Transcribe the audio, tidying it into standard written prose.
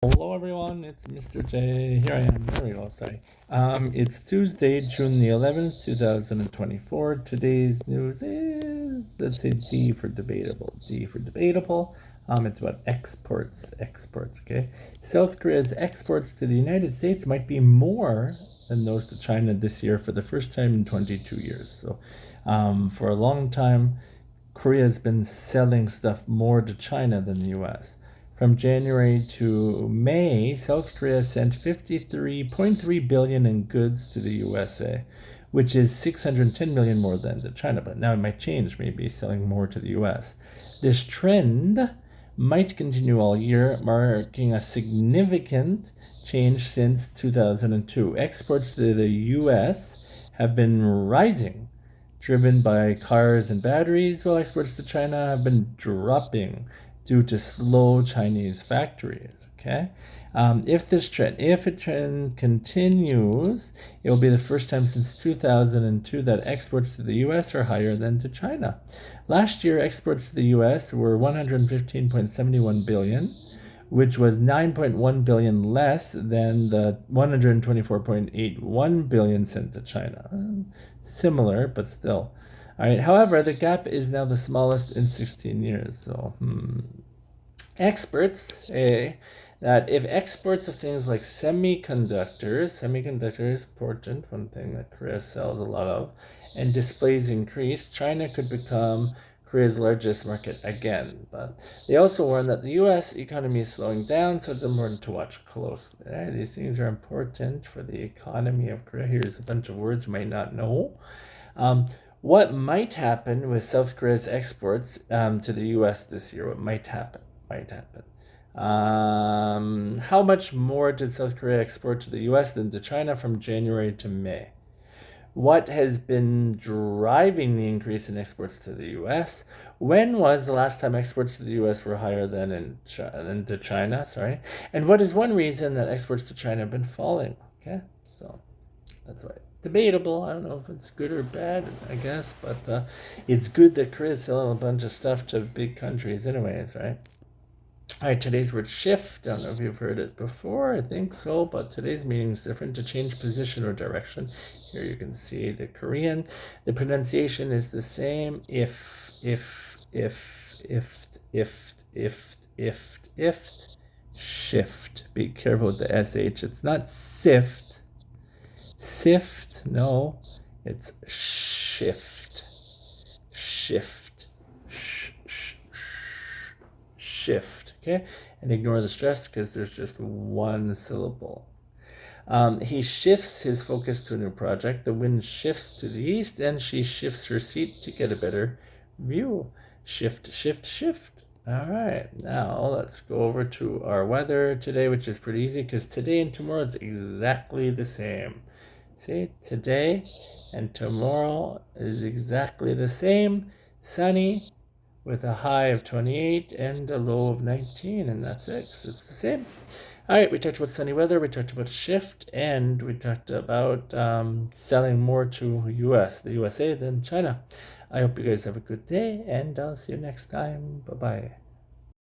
Hello everyone, it's Mr. J. Here I am. There we go. Sorry. It's Tuesday, June the 11th, 2024. Today's news is, let's say, D for debatable. D for debatable. It's about exports. Okay. South Korea's exports to the United States might be more than those to China this year for the first time in 22 years. So, for a long time, Korea's been selling stuff more to China than the U.S. From January to May, South Korea sent 53.3 billion in goods to the USA, which is 610 million more than to China. But now it might change, maybe selling more to the US. This trend might continue all year, marking a significant change since 2002. Exports to the US have been rising, driven by cars and batteries, while exports to China have been dropping due to slow Chinese factories. Okay, if a trend continues, it will be the first time since 2002 that exports to the U.S. are higher than to China. Last year, exports to the U.S. were 115.71 billion, which was 9.1 billion less than the 124.81 billion sent to China. Similar, but still. All right. However, the gap is now the smallest in 16 years. So, experts say that if exports of things like semiconductors important, one thing that Korea sells a lot of, and displays increase, China could become Korea's largest market again. But they also warn that the U.S. economy is slowing down, so it's important to watch closely. These things are important for the economy of Korea. Here's a bunch of words you might not know. What might happen with South Korea's exports to the U.S. this year? What might happen? How much more did South Korea export to the U.S. than to China from January to May? What has been driving the increase in exports to the U.S.? When was the last time exports to the U.S. were higher than to China? Sorry. And what is one reason that exports to China have been falling? Okay, so that's why. Debatable. I don't know if it's good or bad, I guess, but it's good that Korea's selling a bunch of stuff to big countries anyways, right? All right, today's word shift. I don't know if you've heard it before. I think so, but today's meaning is different. To change position or direction. Here you can see the Korean. The pronunciation is the same. If, shift. Be careful with the SH. It's not sift. Sift, no, it's shift. Shift, okay? And ignore the stress because there's just one syllable. He shifts his focus to a new project. The wind shifts to the east, and she shifts her seat to get a better view. Shift. All right, now let's go over to our weather today, which is pretty easy because today and tomorrow it's exactly the same. See, today and tomorrow is exactly the same. Sunny with a high of 28 and a low of 19, and that's it. It's the same. All right, we talked about sunny weather, we talked about shift, and we talked about selling more to the USA than China. I hope you guys have a good day, and I'll see you next time. Bye-bye.